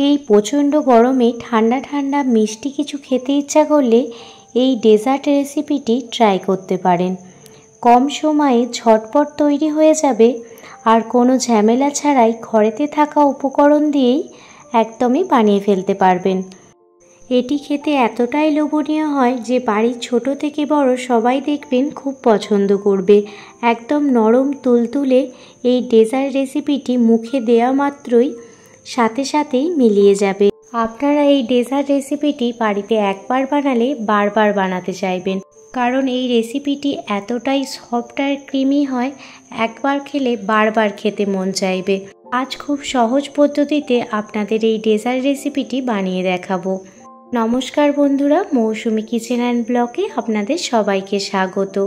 এই প্রচণ্ড গরমে ঠান্ডা ঠান্ডা মিষ্টি কিছু খেতে ইচ্ছা করলে এই ডেজার্ট রেসিপিটি ট্রাই করতে পারেন। কম সময়ে ঝটপট তৈরি হয়ে যাবে আর কোনো ঝামেলা ছাড়াই ঘরেতে থাকা উপকরণ দিয়েই একদমই বানিয়ে ফেলতে পারবেন। এটি খেতে এতটাই লোভনীয় হয় যে বাড়ির ছোট থেকে বড় সবাই দেখবেন খুব পছন্দ করবে। একদম নরম তুলতুলে এই ডেজার্ট রেসিপিটি মুখে দেওয়া মাত্রই সাথে সাথেই মিলিয়ে যাবে। আপনারা এই ডেজার্ট রেসিপিটি বাড়িতে একবার বানালে বারবার বানাতে চাইবেন, কারণ এই রেসিপিটি এতটাই সফট আর ক্রিমি হয়, একবার খেলে বারবার খেতে মন চাইবে। আজ খুব সহজ পদ্ধতিতে আপনাদের এই ডেজার্ট রেসিপিটি বানিয়ে দেখাবো। নমস্কার বন্ধুরা, মৌসুমি কিচেন অ্যান্ড ব্লগে আপনাদের সবাইকে স্বাগত।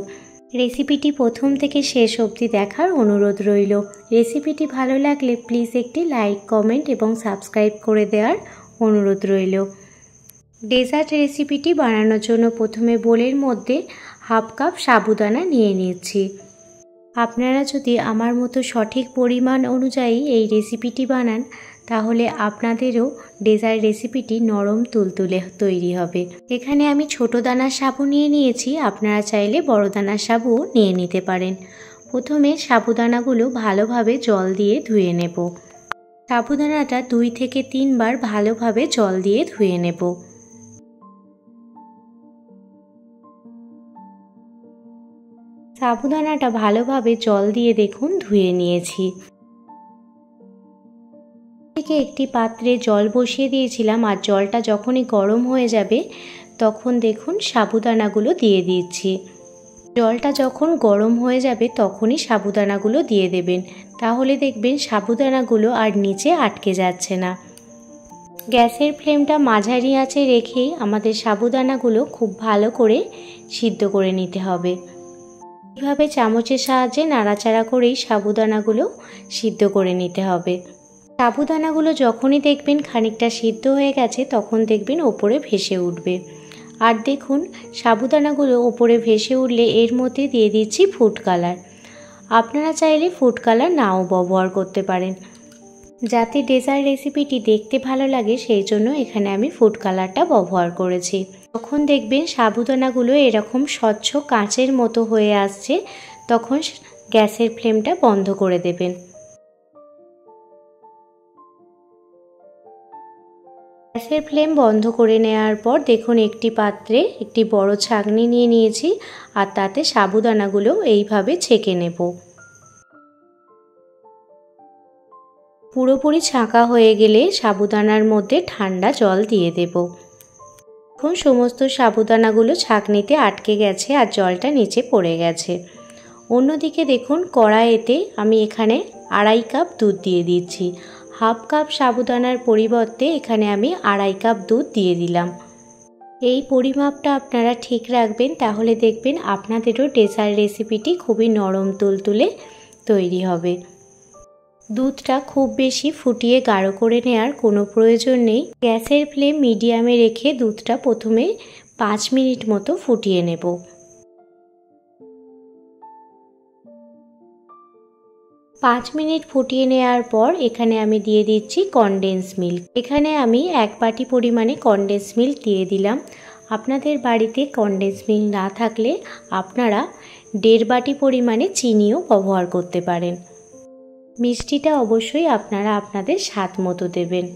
রেসিপিটি প্রথম থেকে শেষ অবধি দেখার অনুরোধ রইল। রেসিপিটি ভালো লাগলে প্লিজ একটি লাইক, কমেন্ট এবং সাবস্ক্রাইব করে দেওয়ার অনুরোধ রইল। ডেজার্ট রেসিপিটি বানানোর জন্য প্রথমে বোলের মধ্যে হাফ কাপ সাবুদানা নিয়ে নিচ্ছি। আপনারা যদি আমার মতো সঠিক পরিমাণ অনুযায়ী এই রেসিপিটি বানান তাহলে আপনাদেরও ডেজার্ট রেসিপিটি নরম তুলতুলে তৈরি হবে। এখানে আমি ছোট দানার সাবু নিয়ে নিয়েছি, আপনারা চাইলে বড় দানার সাবুও নিয়ে নিতে পারেন। প্রথমে সাবুদানাগুলো ভালোভাবে জল দিয়ে ধুয়ে নেব। সাবুদানাটা 2 থেকে 3 বার ভালোভাবে জল দিয়ে ধুয়ে নেব। সাবুদানাটা ভালোভাবে জল দিয়ে দেখুন ধুয়ে নিয়েছি। থেকে একটি পাত্রে জল বসিয়ে দিয়েছিলাম আর জলটা যখনই গরম হয়ে যাবে তখন দেখুন সাবুদানাগুলো দিয়ে দিচ্ছি। জলটা যখন গরম হয়ে যাবে তখনই সাবুদানাগুলো দিয়ে দেবেন, তাহলে দেখবেন সাবুদানাগুলো আর নিচে আটকে যাচ্ছে না। গ্যাসের ফ্লেমটা মাঝারি আঁচে রেখেই আমাদের সাবুদানাগুলো খুব ভালো করে সিদ্ধ করে নিতে হবে। এইভাবে চামচের সাহায্যে নাড়াচাড়া করেই সাবুদানাগুলো সিদ্ধ করে নিতে হবে। সাবুদানাগুলো যখনই দেখবেন খানিকটা সিদ্ধ হয়ে গেছে তখন দেখবেন ওপরে ভেসে উঠবে। আর দেখুন সাবুদানাগুলো ওপরে ভেসে উঠলে এর মধ্যে দিয়ে দিচ্ছি ফুড কালার। আপনারা চাইলে ফুড কালার নাও ব্যবহার করতে পারেন, যাতে ডেজার্ট রেসিপিটি দেখতে ভালো লাগে সেই জন্য এখানে আমি ফুড কালারটা ব্যবহার করেছি। যখন দেখবেন সাবুদানাগুলো এরকম স্বচ্ছ কাঁচের মতো হয়ে আসছে তখন গ্যাসের ফ্লেমটা বন্ধ করে দেবেন। গ্যাসের ফ্লেম বন্ধ করে নেওয়ার পর দেখুন একটি পাত্রে একটি বড় ছাঁকনি নিয়ে নিয়েছি আর তাতে সাবুদানাগুলো এইভাবে ছেঁকে নেব। পুরোপুরি ছাঁকা হয়ে গেলে সাবুদানার মধ্যে ঠান্ডা জল দিয়ে দেব। এখন সমস্ত সাবুদানাগুলো ছাঁকনিতে আটকে গেছে আর জলটা নিচে পড়ে গেছে। অন্যদিকে দেখুন কড়াইতে আমি এখানে 2.5 কাপ দুধ দিয়ে দিচ্ছি। হাফ কাপ সাবুদানার পরিবর্তে এখানে আমি 2.5 কাপ দুধ দিয়ে দিলাম। এই পরিমাপটা আপনারা ঠিক রাখবেন, তাহলে দেখবেন আপনাদেরও ডেজার্ট রেসিপিটি খুবই নরম তুলতুলে তৈরি হবে। দুধটা খুব বেশি ফুটিয়ে গাঢ় করে নেওয়ার কোনো প্রয়োজন নেই। গ্যাসের ফ্লেম মিডিয়ামে রেখে দুধটা প্রথমে 5 মিনিট মতো ফুটিয়ে নেব। 5 মিনিট ফুটিয়ে নেওয়ার পর এখানে আমি দিয়ে দিচ্ছি কনডেন্স মিল্ক। এখানে আমি 1 বাটি পরিমাণে কনডেন্স মিল্ক দিয়ে দিলাম। আপনাদের বাড়িতে কনডেন্স মিল্ক না থাকলে আপনারা 1.5 বাটি পরিমাণে চিনিও ব্যবহার করতে পারেন। মিষ্টিটা অবশ্যই আপনারা আপনাদের স্বাদ মতো দেবেন।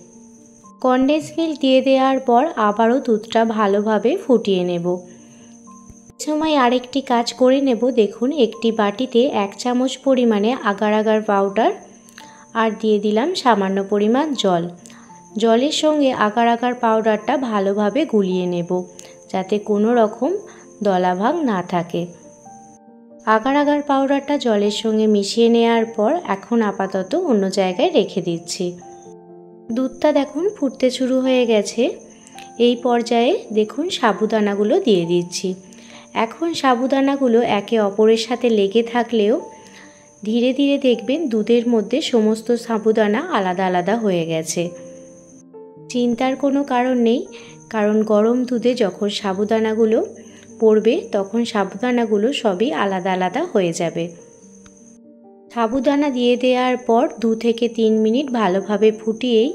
কনডেন্স মিল্ক দিয়ে দেওয়ার পর আবারও দুধটা ভালোভাবে ফুটিয়ে নেব। সময় আরেকটি কাজ করে নেব। দেখুন একটি বাটিতে 1 চামচ পরিমাণে আগার আগার পাউডার আর দিয়ে দিলাম সামান্য পরিমাণ জল। জলের সঙ্গে আগার আগার পাউডারটা ভালোভাবে গুলিয়ে নেব যাতে কোনো রকম দলাভাগ না থাকে। আগার আগার পাউডারটা জলের সঙ্গে মিশিয়ে নেওয়ার পর এখন আপাতত অন্য জায়গায় রেখে দিচ্ছি। দুধটা দেখুন ফুটতে শুরু হয়ে গেছে। এই পর্যায়ে দেখুন সাবুদানাগুলো দিয়ে দিচ্ছি। এখন সাবুদানাগুলো একে অপরের সাথে লেগে থাকলেও ধীরে ধীরে দেখবেন দুধের মধ্যে সমস্ত সাবুদানা আলাদা আলাদা হয়ে গেছে। চিন্তার কোনো কারণ নেই, কারণ গরম দুধে যখন সাবুদানাগুলো পড়বে তখন সাবুদানাগুলো সবই আলাদা আলাদা হয়ে যাবে। সাবুদানা দিয়ে দেওয়ার পর 2 থেকে 3 মিনিট ভালোভাবে ফুটিয়েই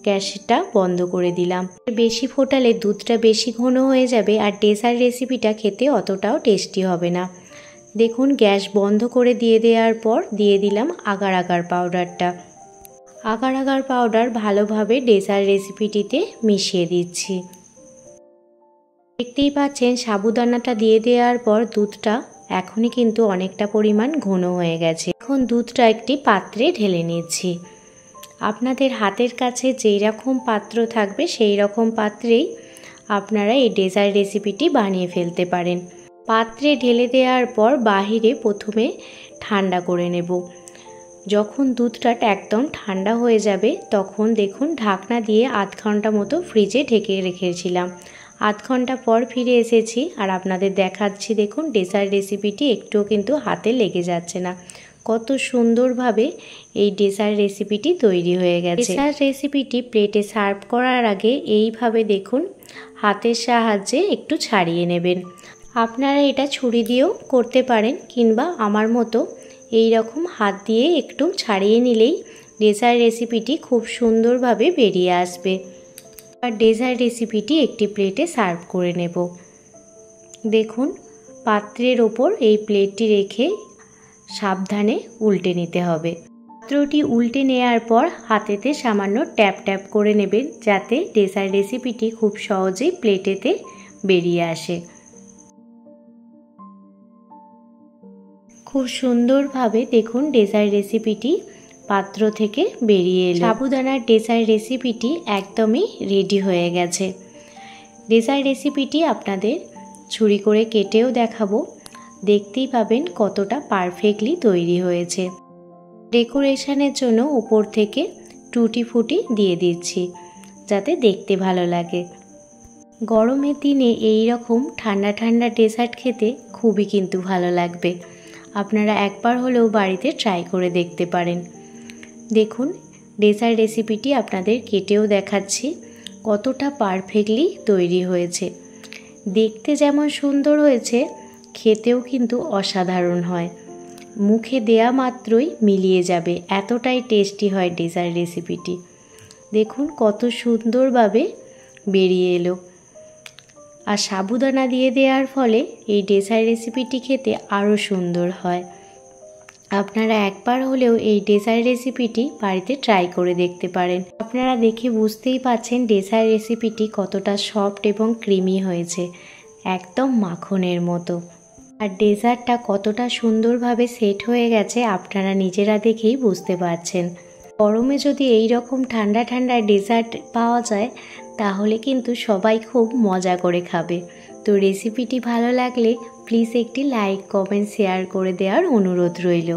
গ্যাসটা বন্ধ করে দিলাম। বেশি ফোটালে দুধটা বেশি ঘন হয়ে যাবে আর ডেজার্ট রেসিপিটা খেতে অতটাও টেস্টি হবে না। দেখুন গ্যাস বন্ধ করে দিয়ে দেওয়ার পর দিয়ে দিলাম আগার আগার পাউডারটা। আগার আগার পাউডার ভালোভাবে ডেজার্ট রেসিপিটিতে মিশিয়ে দিচ্ছি। দেখতেই পাচ্ছেন সাবুদানাটা দিয়ে দেওয়ার পর দুধটা এখনই কিন্তু অনেকটা পরিমাণ ঘন হয়ে গেছে। এখন দুধটা একটি পাত্রে ঢেলে নিচ্ছি। আপনাদের হাতের কাছে যেই রকম পাত্র থাকবে সেই রকম পাত্রেই আপনারা এই ডেজার্ট রেসিপিটি বানিয়ে ফেলতে পারেন। পাত্রে ঢেলে দেওয়ার পর বাহিরে প্রথমে ঠান্ডা করে নেব। যখন দুধটা একদম ঠান্ডা হয়ে যাবে তখন দেখুন ঢাকনা দিয়ে আধ ঘন্টা মতো ফ্রিজে ঢেকে রেখেছিলাম। আধ ঘন্টা পর ফিরে এসেছি আর আপনাদের দেখাচ্ছি। দেখুন ডেজার্ট রেসিপিটি একটুও কিন্তু হাতে লেগে যাচ্ছে না। কত সুন্দরভাবে এই ডেজার্ট রেসিপিটি তৈরি হয়ে গেছে। ডেজার্ট রেসিপিটি প্লেটে সার্ভ করার আগে এইভাবে দেখুন হাতের সাহায্যে একটু ছাড়িয়ে নেবেন। আপনারা এটা ছুরি দিয়েও করতে পারেন কিংবা আমার মতো এই রকম হাত দিয়ে একটু ছাড়িয়ে নিলেই ডেজার্ট রেসিপিটি খুব সুন্দরভাবে বেরিয়ে আসবে। আর ডেজার্ট রেসিপিটি একটি প্লেটে সার্ভ করে নেব। দেখুন পাত্রের ওপর এই প্লেটটি রেখে সাবধানে উল্টে নিতে হবে। পাত্রটি উল্টে নেওয়ার পর হাতেতে সামান্য ট্যাপ ট্যাপ করে নেবেন যাতে ডেজার্ট রেসিপিটি খুব সহজেই প্লেটেতে বেরিয়ে আসে। খুব সুন্দরভাবে দেখুন ডেজার্ট রেসিপিটি পাত্র থেকে বেরিয়ে এলো। সাবুদানার ডেজার্ট রেসিপিটি একদমই রেডি হয়ে গেছে। ডেজার্ট রেসিপিটি আপনাদের ছুরি করে কেটেও দেখাবো, দেখতেই পাবেন কতটা পারফেক্টলি তৈরি হয়েছে। ডেকোরেশনের জন্য উপর থেকে টুটি ফুটি দিয়ে দিচ্ছি যাতে দেখতে ভালো লাগে। গরমের দিনে এই রকম ঠান্ডা ঠান্ডা ডেজার্ট খেতে খুবই কিন্তু ভালো লাগবে। আপনারা একবার হলেও বাড়িতে ট্রাই করে দেখতে পারেন। দেখুন ডেজার্ট রেসিপিটি আপনাদের কেটেও দেখাচ্ছি কতটা পারফেক্টলি তৈরি হয়েছে। দেখতে যেমন সুন্দর হয়েছে খেতেও কিন্তু অসাধারণ হয়। মুখে দেয়া মাত্রই মিলিয়ে যাবে, এতটাই টেস্টি হয় ডেজার্ট রেসিপিটি। দেখুন কত সুন্দরভাবে বেরিয়ে এলো। আর সাবুদানা দিয়ে দেওয়ার ফলে এই ডেজার্ট রেসিপিটি খেতে আরও সুন্দর হয়। আপনারা একবার হলেও এই ডেজার্ট রেসিপিটি বাড়িতে ট্রাই করে দেখতে পারেন। আপনারা দেখে বুঝতেই পারছেন ডেজার্ট রেসিপিটি কতটা সফট এবং ক্রিমি হয়েছে, একদম মাখনের মতো। আর ডেজার্টটা কতটা সুন্দরভাবে সেট হয়ে গেছে আপনারা নিজেরা দেখেই বুঝতে পারছেন। গরমে যদি এই রকম ঠান্ডা ঠান্ডা ডেজার্ট পাওয়া যায় তাহলে কিন্তু সবাই খুব মজা করে খাবে। তো রেসিপিটি ভালো লাগলে প্লিজ একটি লাইক, কমেন্ট, শেয়ার করে দেওয়ার অনুরোধ রইল।